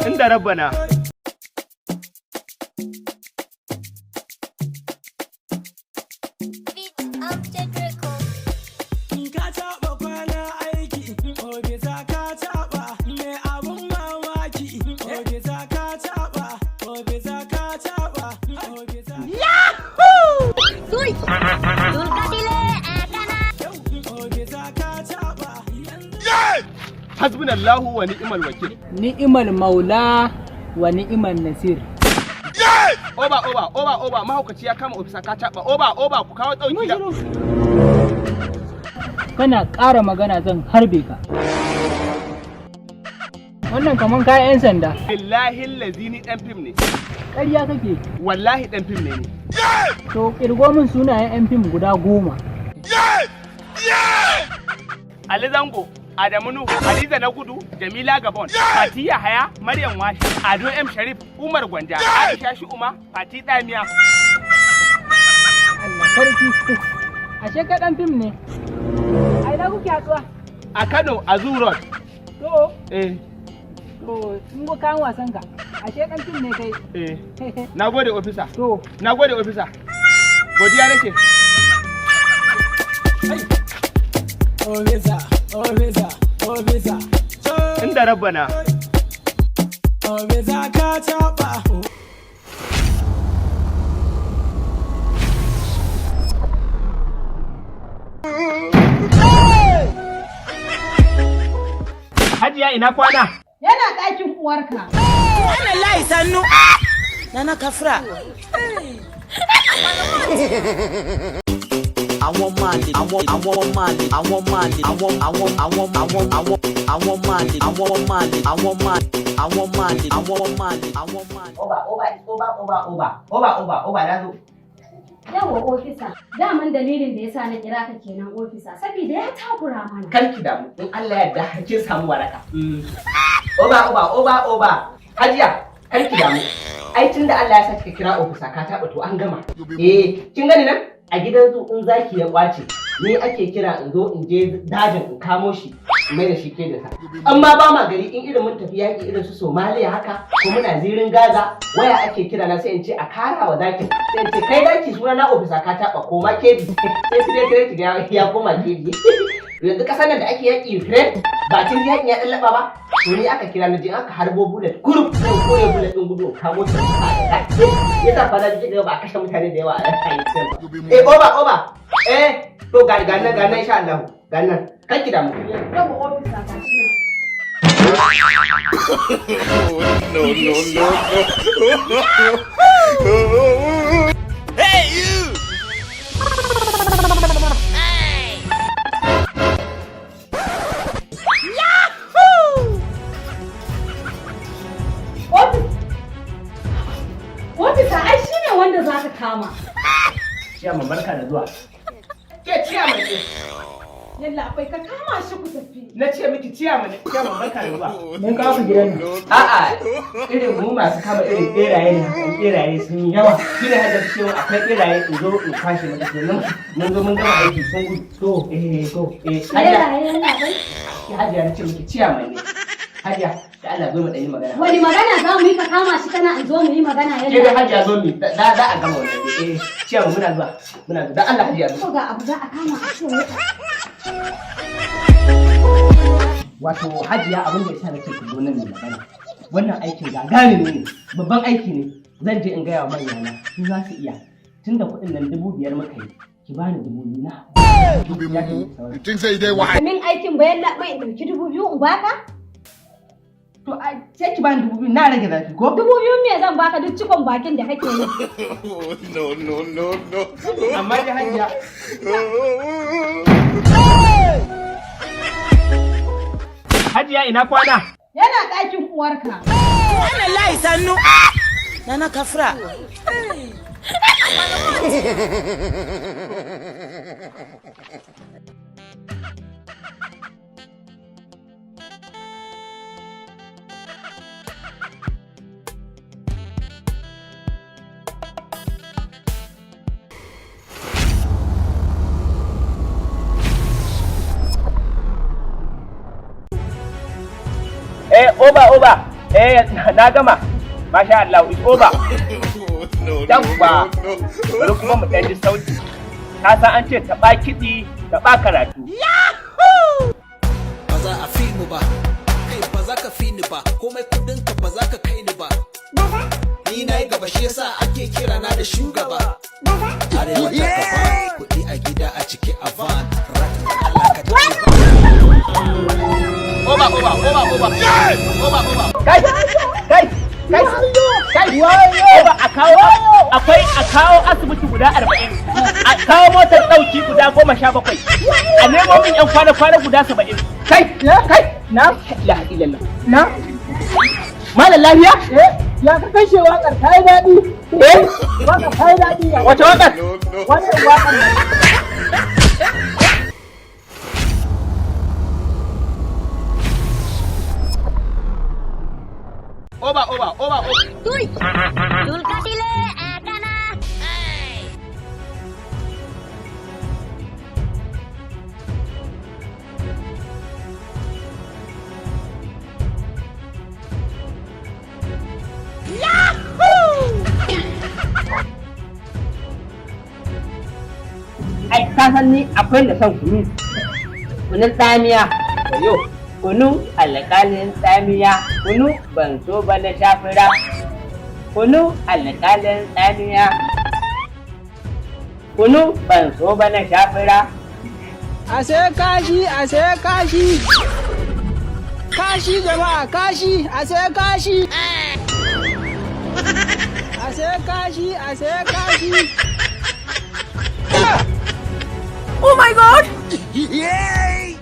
inda rabbana. Hasbunallahu wa ni'mal wakil. Ni'mal maula wa ni'mal nasir. Oba mahaukaci ya kama ofisa ka taba. Oba ku kawo dauki da. Kana ƙara magana zan harbe ka. Wannan kaman kayan 'yan sanda. Billahi lazini dan fim ne. Ƙarya kake. Wallahi dan fim ne ni. To kirgo min sunayen 'yan fim guda 10. Ali Zango, Adamu Nuhu, Hadiza na Gudu, Jamila Gabon, Fati Yahaya, Maryam Washi, Ado M Sharif, Umar Gwanja, Aisha Shu'uma, Fati Damiya. Allah sarki. Ashe ka dan fim ne. Ai da kuke haɗuwa? A Kano, a Zoo Road. To, Eh, sun go kayan wasan ka. Ashe dan fim ne kai. nagode ofisa. To, Nagode ofisa. Godiya nake. Ofisa. Inda rabbana. Ofisa ka taba. Hajiya ina kwana? Yana ɗakin uwarka. Wannan layi sannu. Nana kafra. Àwọn máàlì Oba na zo. Yawa ofisa, daman dalilin da yasa na kira ka kenan ofisa, saboda ya takura mana. Karki damu, in Allah ya yarda kin samu waraka. Oba. Hajiya, karki damu. Ai tunda Allah ya saki kira ofisa ka taba to an gama. Kin gani nan? A gidan zu in zaki ya kwace, ni ake kira in zo in je dajin in kamo shi, in mai da shi ke da sa. Amma ba ma gari in irin mun tafi yaƙi irin su Somalia haka, ko muna zirin Gaza, waya ake kira na sai in ce a kara wa zakin. Sai in ce kai daki suna na ofisa ka taba koma kebi. Sai su dai kire ki ya koma kebi. Yanzu kasar nan da ake yaƙi Ukraine ba cin yaƙin ya ɗallaba ba. To ni aka kira na je aka harbo bullet kurup sai kore bullet din gudu kamo shi. Yasa fa na ji ba a kashe mutane da yawa a yayin ba. Oba. To ga nan insha Allah. Ga nan. Kai ki damu. Yawa ofisa ka shi nan. No. Hey you! Ofisa ai shine wanda za ka kama. Ciyaman barka da zuwa. Ke ciyaman ne. Yalla akwai ka kama shi ku tafi. Na ce miki ciyaman barka da zuwa. mun kawo gidan nan. A'a irin mu masu kama irin beraye ne hakan beraye sun yi yawa. Shi ne hada cewa akwai beraye in zo in kwashe mata kenan. Mun zo mun gama aiki sun gudu. Yalla yana bai. Hajiya na ce miki ciyaman ne. Hajiya da Allah zo mu ɗan yi magana. Wani magana za mu yi ka kama shi kana in zo mu yi magana Ke da yalla. Hajiya zo mi za a gama wannan. Ciyaman muna zuwa. Da Allah Hajiya zo. Ko ga abu za a kama a ce Wato Hajiya abin da yasa nake ku zo nan ne magana. Wannan aikin gagarumi ne, babban aiki ne. Zan je in gaya wa manyana su za su iya. Tunda kuɗin nan 5,000 muka yi, ki bani 2,000 na. Min aikin bayan labai in ɗauki 2,000 in baka? To sai ki bani 2,000 na rage zafi ko? 2,000 me zan baka duk cikon bakin da kake yi? No. Amma dai Hajiya. Hajiya ina kwana? Yana ɗakin uwarka. Wannan layi sannu. Nana kafra. Oba. Na gama. Masha Allah, it's over. Yawwa. Bari kuma mu ɗan ji sauti. Ka san an ce taɓa kiɗi, taɓa karatu. Ba za a fi mu ba, kai ba za ka fi ni ba, komai kudinka ba za ka kai ni ba. Ni na yi gaba shi yasa ake kira na da shugaba. Arewa ta gaba, kuɗi a gida a ciki a van. Oba. Kai, Oba a kawo asibiti guda 40. A kawo motar ɗauki guda 17. A nemo min 'yan kwana guda 70. Kai, na? La ilallah. Na? Malam lafiya? Ya ka kashe waƙar ta yi daɗi. Waƙar ta yi daɗi. Wace waƙar? Wannan waƙar ne. Oba. Dulkatile akana. Ai ka san ni akwai da son kunun tsamiya da yau kunu alƙalin tsamiya kunu ban so ba na shafira kunu alƙalin tsamiya kunu ban so ba na shafira. A sai kashi. Kashi jama'a kashi, a sai kashi. A sai kashi. Oh my god! Yay!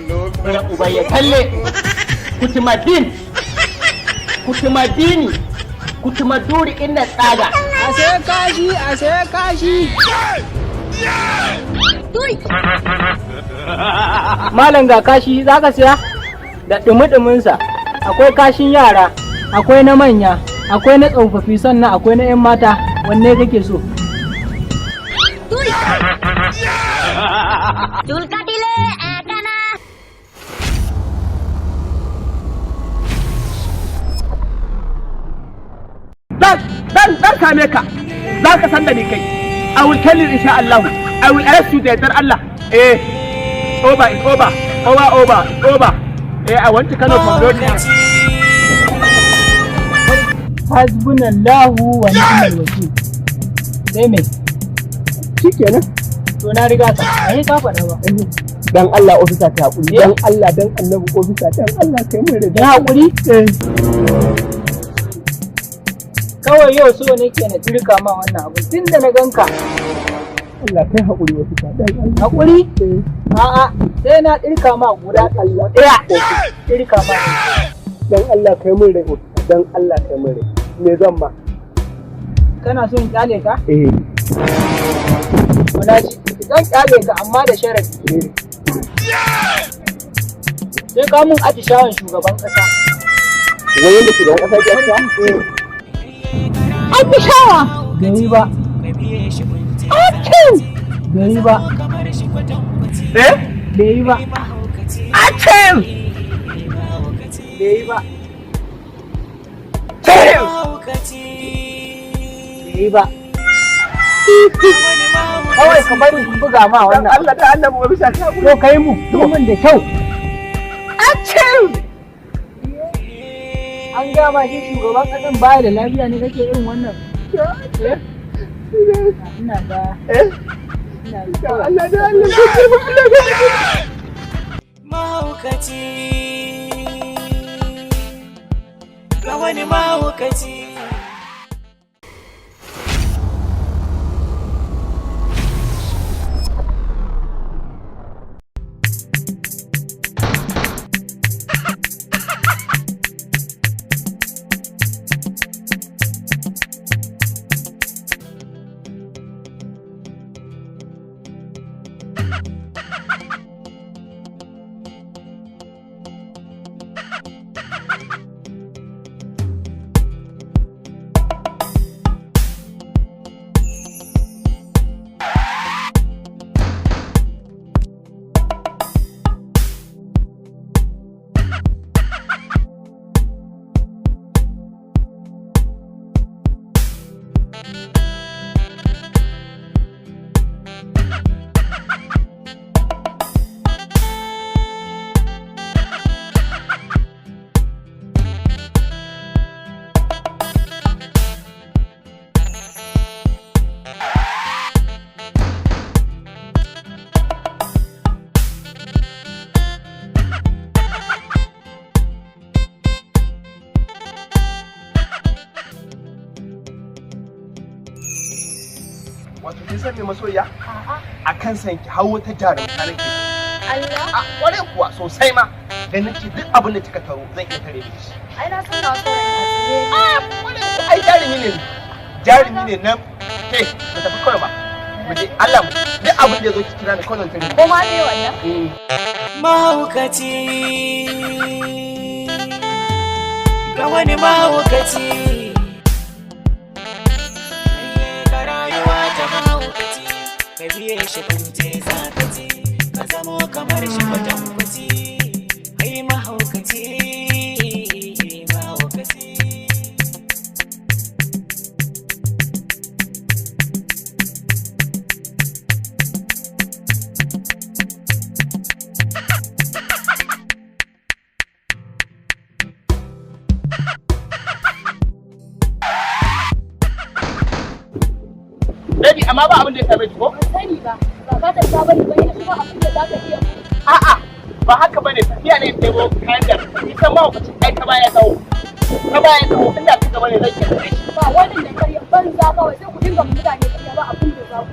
No. Bari uba ya kalle. Kutumaduri inna tsaga. A sai kashi. Malam ga kashi za ka siya? Da ɗumi-ɗuminsa. Akwai kashin yara, akwai na manya, akwai na tsofaffi sannan akwai na 'yan mata. Wanne kake so? Dulkatile akana. Dan same ka. Za ka san da ni kai. I will tell you insha Allah. I will arrest you da yardar Allah. Over. I want to Kano from road. Hasbunallahu wa ni'mal wakil. Sai me? Shikenan. To na riga ka. Ai ka faɗa ba. Dan Allah ofisa ta hakuri. Dan Allah dan Annabi ofisa dan Allah kai mun da hakuri? Kawai yau so nake na turka ma wannan abu tun da na ganka. Allah kai hakuri ofisa dan Allah. Hakuri? A'a, sai na turka ma guda Allah. Turka ma. Dan Allah kai mun rai ofisa dan Allah kai mun rai. Me zan ma? Kana so in kyale ka? Wala shi. Zan kyale ka amma da sharadi. Sai ka mun atishawan shugaban kasa. Wai yanda shugaban kasa ke ta? Atishawa! Gari ba. Atin! Gari ba. Bai ba. Atin! Bai ba. Bai ba. Kawai ka bari ku buga ma wannan. Allah da Allah mu bisa ta. Ko kai mu domin da kyau. Atin! An gama shi shugaban kasan baya da lafiya ne kake irin wannan. Ina da. Allah da Allah. Mahaukaci. Ga wani mahaukaci. Wato kin san me masoyiya? A kan san ki hawo ta jarumta nake. Allah. A kware kuwa sosai ma. Ganin ki duk abin da kika taro zan iya tare miki. Ai na san na so ran Ah, kware kuwa ai jarumi ne. Jarumi ne nan. Ke, mu tafi kawai ba. Mu je Allah mu. Duk abin da zo ki kira ni kawai tare. ko ma ne wannan? mahaukaci ga wani mahaukaci ka rayuwa ta mahaukaci ka biye shi kunce zakaci ka zamo kamar shi kwatankwaci kai mahaukaci mahaukaci Baby, amma ba abin da ya same ki ko? Sani ba, ba ka ta saba ne bane kuma abin da zaka iya. A'a, ba haka bane tafiya ne sai go kayan da ita ma ku ai ta baya tsawo. Ta baya tsawo inda kika bane zan ki. Ba wannan da karya banza kawai sai ku dinga mutane kariya ba abin da za ku.